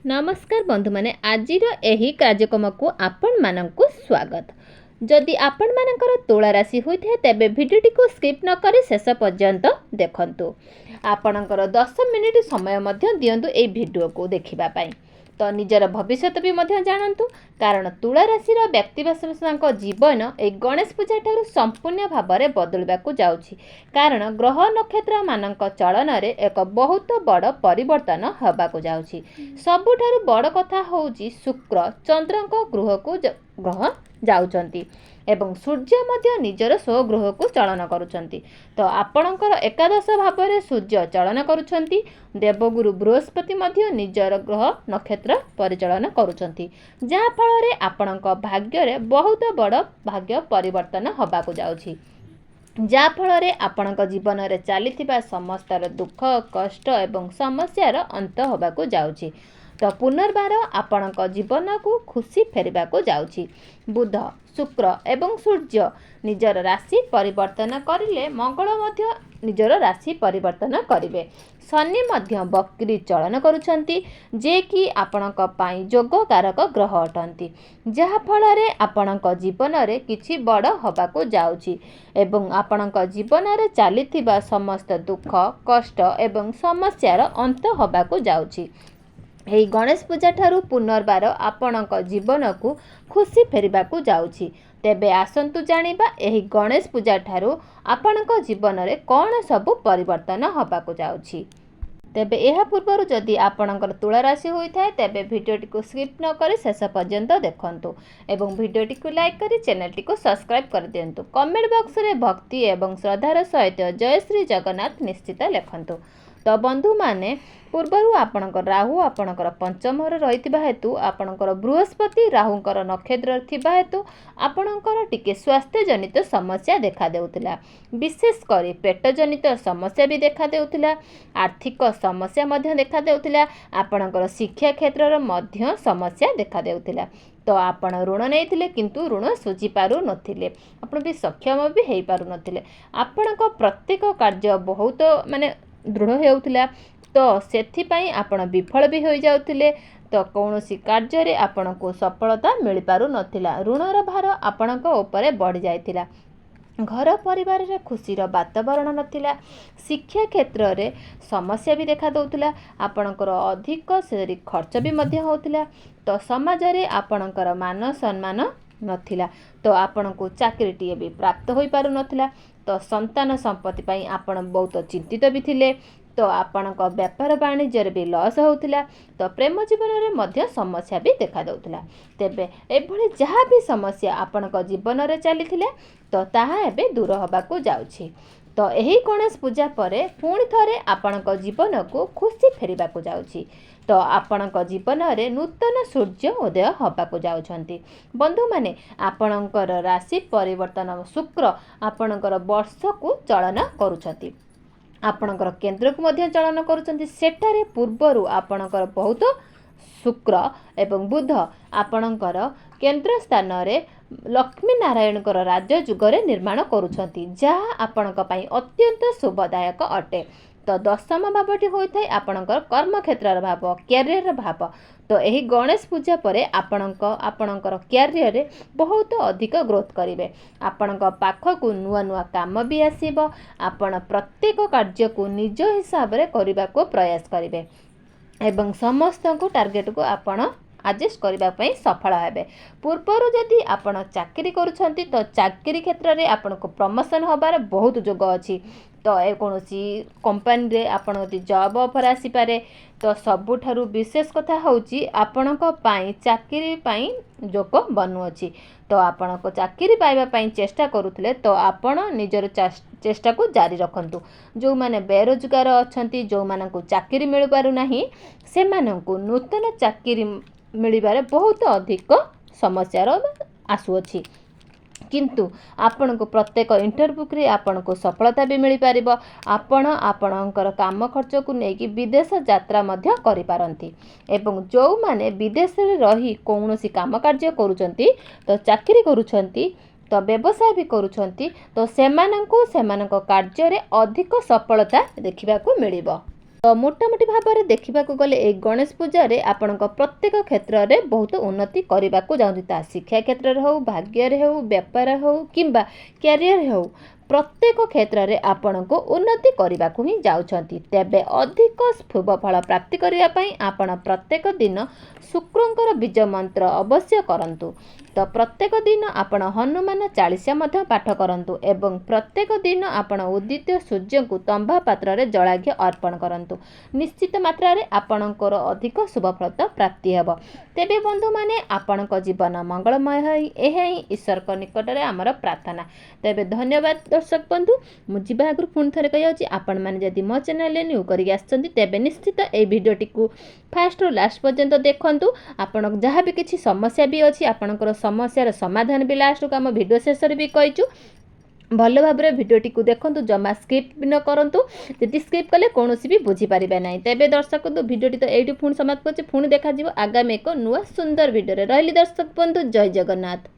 नमस्कार बंधु माने आजिर एही कार्यक्रम को आपण मानंकु स्वागत। जदि आपण मानकर तुला राशि होइथे तेबे भिडियोटी को स्किप न करी शेष पर्यंत देखंतु। आपणकर 10 मिनिट समय मध्य दियंतु एई भिडियो को देखिबा पई। तो निजर भविष्य भी मध्य जानतु कारण तुला राशि व्यक्तिविशेषक जीवन एक गणेश पूजा ठारू संपूर्ण भाव में बदलवाक जाउछि कारण ग्रह नक्षत्र मानक चलन रे एक बहुत बड़ परिवर्तन होबाक जाउछि। सबुठारु बड़ कथा होउछि शुक्र चंद्रक ग्रह को ग्रह जाउचंती एवं सूर्य मध्य निजर स्वगृह को चलन करुचंती। तो आपणकर एकादश भाव में सूर्य चलन करुचंती। देवगुरु बृहस्पति मध्य निजर ग्रह नक्षत्र परिचालन करुचंती जहा फल रे आपणक भाग्य रे बहुत बड़ भाग्य परिवर्तन होबाक जाउछि जहा फल रे आपणक जीवन रे चलीथिबा समस्त दुख कष्ट एवं समस्यार अंत होबाक जाउछि। तो पुनर्बार आपणक जीवन को खुशी फेरबा को जाउछि। बुध शुक्र एवं सूर्य निजर राशि परिवर्तन करिले मंगल मध्य निजर राशि परिवर्तन करिवे। शनि मध्य बक्री चलन करुछंती जे कि आपणक पाई जोग कारक ग्रह अटंती जहा फल रे आपणक जीवन रे किछि बड़ होबाको जाउछि एवं आपणक जीवन रे चलीथिबा समस्त दुख कष्ट एवं समस्यार अंत होबाको जाउछि। एही गणेश पूजा ठारू पुनर्बार आपणक जीवन को खुशी फेरबाकू जाउछि। तेबे आसंतु जानिबा एही गणेश पूजा ठारू आपणक जीवन रे कौन सबु परिवर्तन होबाकू जाउछि। तेबे एहा पूर्वरु जदि आपणकर तुला राशि होइथाय तेबे भिडियोटी को स्किप न करी शेष पर्यंत देखंतु एवं भिडियोटी को लाइक करी चैनलटी को सब्सक्राइब कर दियंतु। कमेंट बॉक्स रे भक्ति एवं श्रद्धार सहित जय श्री जगन्नाथ निश्चित लिखंतु। तो बंधु माने पूर्वरु आपणकर राहु आपणकर पंचम रे रहितबा हेतु आपणकर बृहस्पति राहुंकर नक्षत्र थिबा हेतु आपणकर टिके स्वास्थ्य जनित समस्या देखा देउतिला। विशेष करी पेट जनित समस्या भी देखा देउतिला। आर्थिक समस्या मध्य देखा देउतिला। आपणकर शिक्षा क्षेत्र रे मध्य समस्या देखा देउतिला। तो आपण ऋण नैथिले किंतु ऋण सुझी पारु नथिले आपण भी सक्षम भी हेई पारु नथिले। आपणक प्रत्येक कार्य बहुत माने दृढ़ हेउतिला तो सेथिपाई आपण विफल भी हो जाउतिले। तो कौनसी कार्य रे आपण को सफलता मिल पारु नथिला। ऋणर भार आपणक ऊपर बढ़ जाइतिला। घर परिवार रे खुशीर वातावरण नथिला। शिक्षा क्षेत्र रे समस्या भी देखा दउतिला। आपणकर अधिक से खर्च भी मध्य होतिला। तो समाज रे आपणकर मान सम्मान नथिला। तो आपण को चाकरी टीए भी प्राप्त होई पारु नथिला। तो संतान संपत्ति पाई आपण बहुत चिंतित भी थिले। तो आपणक व्यापार वाणिज्य भी लॉस होतिला। तो प्रेम जीवन रे मध्य समस्या भी देखा दउतिला। तेबे एभली जहाँ भी समस्या आपणक जीवन रे चलीथिले तो ताहा एबे दूर होबाकू जाउछि। तो एही गणेश पूजा परे पुणी थरे आपणक जीवन को खुशी फेरिबाकू जाउछि। तो आपणक जीवन रे नूतन सूर्य उदय होबाकू जाउछंती। बंधु माने आपणकर राशि परिवर्तन शुक्र आपणकर वर्ष को चलन करूछंती। आपणकर केंद्र को मध्य चलन करूछंती। सेटारे पूर्वरु आपणकर बहुत शुक्र एवं बुध आपणकर केंद्र स्थान रे लक्ष्मी नारायणकर राज्य जुगरे निर्माण करूछंती जहा आपणक पई अत्यंत शुभदायक अटे। तो दशम भावटी होइथाय आपणकर कर्म क्षेत्र भाव कैरियर भाव। तो एही गणेश पूजा परे आपणकर कैरियर रे बहुत अधिक ग्रोथ करिवे। आपणक पाख को नुआ नुआ काम भी आसीबो। आपण प्रत्येक कार्य को निज हिसाब रे करिबा को प्रयास करिवे एवं समस्त को टार्गेट को आपण एडजस्ट करबा पई सफल हेबे। पूर्वरु जदि आपण चाकरी करूछंती तो चाकरी क्षेत्र रे आपण को प्रमोशन होबार बहुत जोग अछि। तो ए कोनोसी कंपनी रे आपण यदि जॉब ऑफर आसी पारे। तो सबुठारु विशेष कथा होउची आपणक पाई चाकरी पाई जोग बनु अछि। तो आपणक चाकरी पाइबा पाई चेष्टा करूथले तो आपण निजर चेष्टा को जारी रखंतु। जो माने बेरोजगार अछंती जो मानकु चाकरी मिल पारु नाही से मानकु नूतन चाकरी मिलिबारे बहुत अधिक समस्यार आसु अछि। किंतु आपण को प्रत्येक इंटरव्यू रे आपण को सफलता भी मिल पारिबो। आपण आपणकर काम खर्च को नेकी विदेश यात्रा मध्य करि पारंती एवं जो माने विदेश रे रही कोनोसी काम कार्य करूचंती तो चाकरी करूचंती तो व्यवसाय भी करूचंती तो सेमानंकु सेमानक कार्य रे अधिक सफलता देखिबा को मिलिबो। तो मोटामोटी भाव में देखा गले ये गणेश पूजा आपणक प्रत्येक क्षेत्र में बहुत उन्नति करने को जाऊँगी ता शिक्षा क्षेत्र में हो भाग्य हो बेपार हो कि क्यारियर हो प्रत्येक क्षेत्र में आपण को उन्नति करने को ही जाउछंती। तेबे अधिक शुभ फल प्राप्ति करने आपण प्रत्येक दिन शुक्रंकर बीज मंत्र अवश्य करंतु। तो प्रत्येक दिन आपण हनुमान चालीसा मध्य पाठ करंतु एवं प्रत्येक दिन आपण उदित सूर्य को तंबा पात्र रे जलाघ्य अर्पण करंतु। निश्चित मात्रा रे आपणकर अधिक शुभफल प्राप्ति हेब। तेबे बंधु माने आपणक जीवन मंगलमय होई एहा ही ईश्वर को निकट रे हमर प्रार्थना। तेबे धन्यवाद दर्शक बंधु। मुझे आगु पुणी थे कही आपण मैंने जदि मो चैनल न्यू करके आसछंती तेबे निश्चित ए भिडियोटी को फास्ट रू लास्ट पर्यंत देखंतु। आपण जहाँ भी किसी समस्या भी अच्छी आपणकर समस्यार समाधान भी लास्ट को आम भिडियो शेष भी कहीचु। भल भाव में भिडियोटी को देखु जमा स्किप न करूँ जी स्किप कले कौन भी बुझीपारे ना। तेबे दर्शक बंधु भिडियोटी तो ये पुणी समाप्त कर पुणी देखा आगामी एक नुआ सुंदर भिडियो रही दर्शक बंधु जय जगन्नाथ।